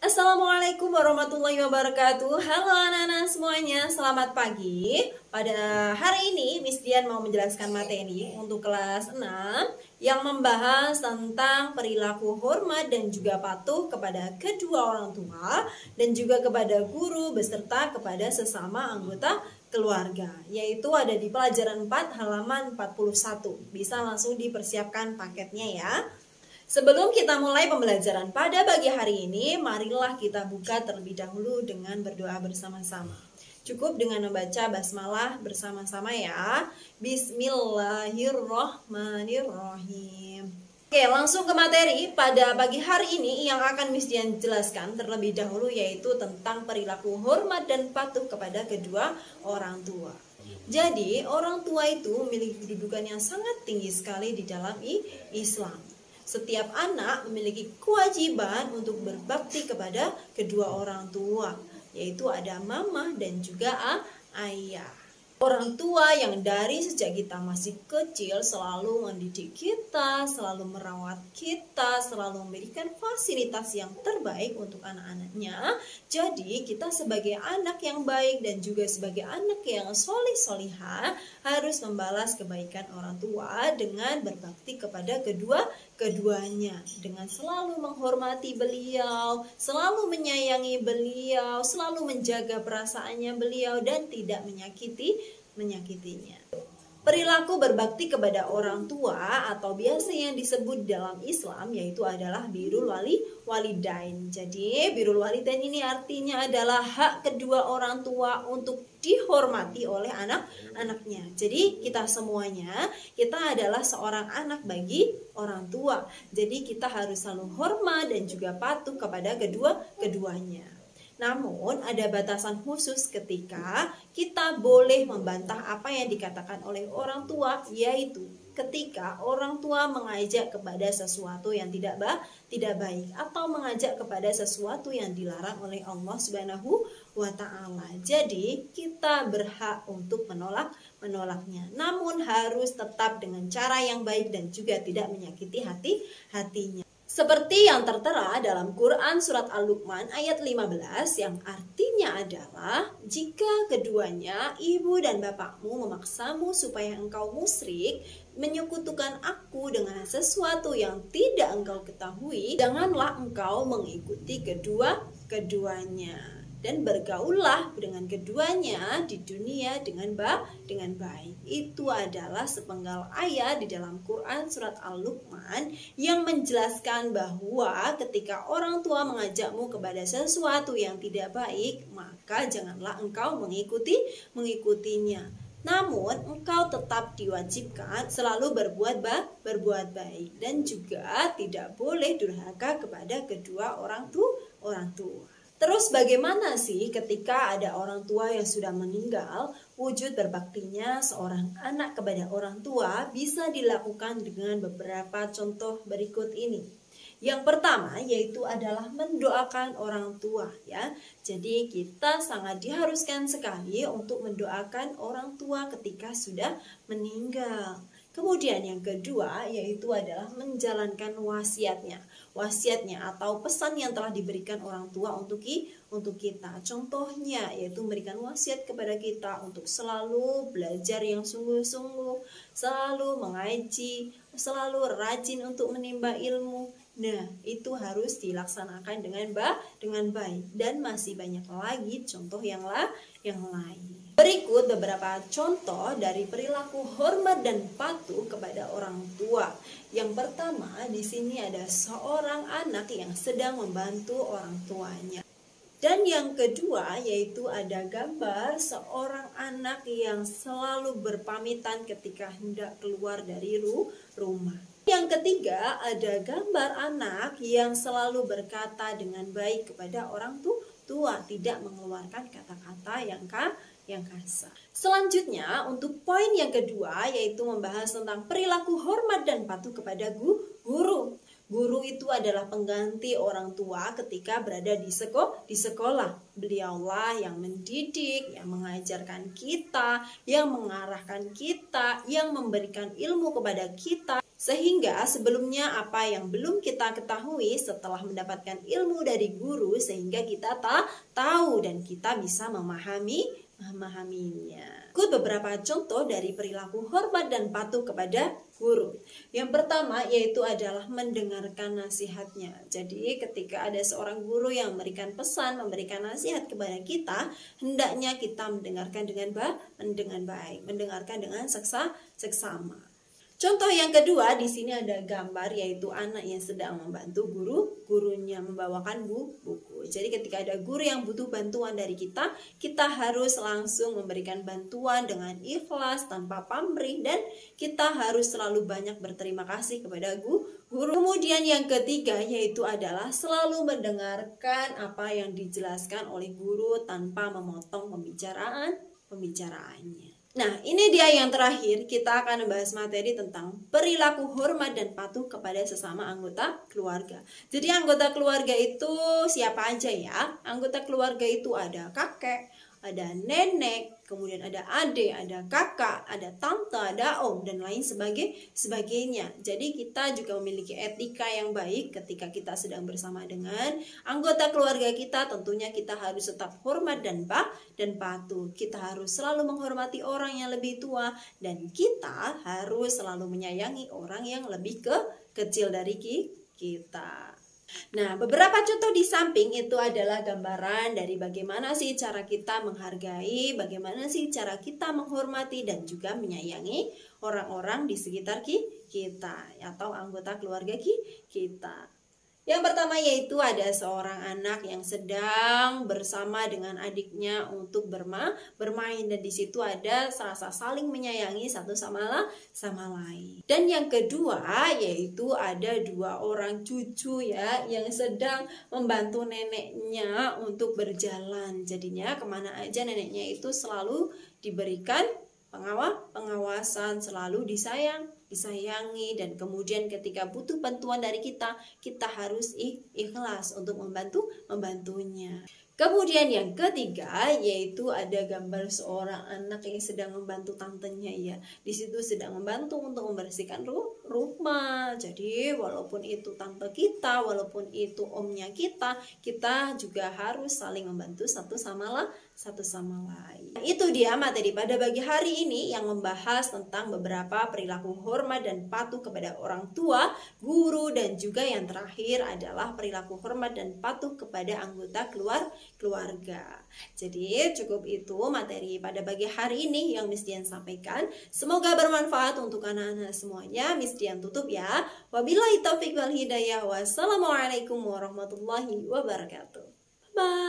Assalamualaikum warahmatullahi wabarakatuh. Halo anak-anak semuanya, selamat pagi. Pada hari ini Miss Dian mau menjelaskan materi untuk kelas 6 yang membahas tentang perilaku hormat dan juga patuh kepada kedua orang tua dan juga kepada guru beserta kepada sesama anggota keluarga, yaitu ada di pelajaran 4 halaman 41. Bisa langsung dipersiapkan paketnya ya. Sebelum kita mulai pembelajaran pada pagi hari ini, marilah kita buka terlebih dahulu dengan berdoa bersama-sama. Cukup dengan membaca basmalah bersama-sama ya. Bismillahirrohmanirrohim. Oke, langsung ke materi. Pada pagi hari ini yang akan Miss Dian jelaskan terlebih dahulu yaitu tentang perilaku hormat dan patuh kepada kedua orang tua. Jadi, orang tua itu memiliki kedudukan yang sangat tinggi sekali di dalam Islam. Setiap anak memiliki kewajiban untuk berbakti kepada kedua orang tua, yaitu ada mama dan juga ayah. Orang tua yang dari sejak kita masih kecil selalu mendidik kita, selalu merawat kita, selalu memberikan fasilitas yang terbaik untuk anak-anaknya. Jadi kita sebagai anak yang baik dan juga sebagai anak yang solih-solihah harus membalas kebaikan orang tua dengan berbakti kepada keduanya, dengan selalu menghormati beliau, selalu menyayangi beliau, selalu menjaga perasaannya beliau dan tidak menyakitinya. Perilaku berbakti kepada orang tua atau biasa yang disebut dalam Islam yaitu adalah birrul walidain. Jadi birrul walidain ini artinya adalah hak kedua orang tua untuk dihormati oleh anak-anaknya. Jadi kita semuanya, kita adalah seorang anak bagi orang tua. Jadi kita harus selalu hormat dan juga patuh kepada keduanya. Namun ada batasan khusus ketika kita boleh membantah apa yang dikatakan oleh orang tua, yaitu ketika orang tua mengajak kepada sesuatu yang tidak baik atau mengajak kepada sesuatu yang dilarang oleh Allah Subhanahu wa ta'ala. Jadi kita berhak untuk menolaknya. Namun harus tetap dengan cara yang baik dan juga tidak menyakiti hatinya. Seperti yang tertera dalam Quran Surat Al-Luqman ayat 15 yang artinya adalah jika keduanya, ibu dan bapakmu memaksamu supaya engkau musyrik, menyekutukan aku dengan sesuatu yang tidak engkau ketahui, janganlah engkau mengikuti keduanya. Dan bergaullah dengan keduanya di dunia dengan baik. Itu adalah sepenggal ayat di dalam Quran Surat Al-Luqman yang menjelaskan bahwa ketika orang tua mengajakmu kepada sesuatu yang tidak baik, maka janganlah engkau mengikutinya. Namun engkau tetap diwajibkan selalu berbuat baik dan juga tidak boleh durhaka kepada kedua orang tua. Terus bagaimana sih ketika ada orang tua yang sudah meninggal, wujud berbaktinya seorang anak kepada orang tua bisa dilakukan dengan beberapa contoh berikut ini. Yang pertama yaitu adalah mendoakan orang tua ya. Jadi kita sangat diharuskan sekali untuk mendoakan orang tua ketika sudah meninggal. Kemudian yang kedua yaitu adalah menjalankan wasiatnya atau pesan yang telah diberikan orang tua untuk kita. Contohnya yaitu memberikan wasiat kepada kita untuk selalu belajar yang sungguh-sungguh, selalu mengaji, selalu rajin untuk menimba ilmu. Nah, itu harus dilaksanakan dengan baik dan masih banyak lagi contoh yang lain. Berikut beberapa contoh dari perilaku hormat dan patuh kepada orang tua. Yang pertama, di sini ada seorang anak yang sedang membantu orang tuanya. Dan yang kedua yaitu ada gambar seorang anak yang selalu berpamitan ketika hendak keluar dari rumah. Yang ketiga ada gambar anak yang selalu berkata dengan baik kepada orang tua, tidak mengeluarkan kata-kata yang kasar. Selanjutnya untuk poin yang kedua yaitu membahas tentang perilaku hormat dan patuh kepada guru. Guru itu adalah pengganti orang tua ketika berada di sekolah. Beliaulah yang mendidik, yang mengajarkan kita, yang mengarahkan kita, yang memberikan ilmu kepada kita. Sehingga sebelumnya apa yang belum kita ketahui setelah mendapatkan ilmu dari guru, sehingga kita tahu dan kita bisa memahaminya. Ikut beberapa contoh dari perilaku hormat dan patuh kepada guru. Yang pertama yaitu adalah mendengarkan nasihatnya. Jadi ketika ada seorang guru yang memberikan pesan, memberikan nasihat kepada kita, hendaknya kita mendengarkan dengan baik, mendengarkan dengan seksama. Contoh yang kedua, di sini ada gambar yaitu anak yang sedang membantu gurunya membawakan buku. Jadi ketika ada guru yang butuh bantuan dari kita harus langsung memberikan bantuan dengan ikhlas tanpa pamrih, dan kita harus selalu banyak berterima kasih kepada guru. Kemudian yang ketiga yaitu adalah selalu mendengarkan apa yang dijelaskan oleh guru tanpa memotong pembicaraannya. Nah, ini dia yang terakhir, kita akan membahas materi tentang perilaku hormat dan patuh kepada sesama anggota keluarga. Jadi anggota keluarga itu siapa aja ya? Anggota keluarga itu ada kakek, ada nenek, kemudian ada adik, ada kakak, ada tante, ada om, dan lain sebagainya. Jadi kita juga memiliki etika yang baik ketika kita sedang bersama dengan anggota keluarga kita. Tentunya kita harus tetap hormat dan patuh. Kita harus selalu menghormati orang yang lebih tua, dan kita harus selalu menyayangi orang yang lebih kecil dari kita. Nah, beberapa contoh di samping itu adalah gambaran dari bagaimana sih cara kita menghargai, bagaimana sih cara kita menghormati dan juga menyayangi orang-orang di sekitar kita atau anggota keluarga kita. Yang pertama yaitu ada seorang anak yang sedang bersama dengan adiknya untuk bermain, dan di situ ada rasa saling menyayangi satu sama lain. Dan yang kedua yaitu ada dua orang cucu ya yang sedang membantu neneknya untuk berjalan. Jadinya kemana aja neneknya itu selalu diberikan pengawasan, selalu disayangi, dan kemudian ketika butuh bantuan dari kita harus ikhlas untuk membantunya. Kemudian yang ketiga yaitu ada gambar seorang anak yang sedang membantu tantenya ya. Di situ sedang membantu untuk membersihkan rumah. Jadi walaupun itu tante kita, walaupun itu omnya kita juga harus saling membantu satu sama lain. Itu dia materi pada pagi hari ini yang membahas tentang beberapa perilaku hormat dan patuh kepada orang tua, guru, dan juga yang terakhir adalah perilaku hormat dan patuh kepada anggota keluarga. Jadi cukup itu materi pada pagi hari ini yang Miss Dian sampaikan. Semoga bermanfaat untuk anak-anak semuanya. Miss Dian tutup ya. Wabillahi taufiq wal hidayah. Wassalamualaikum warahmatullahi wabarakatuh. Bye.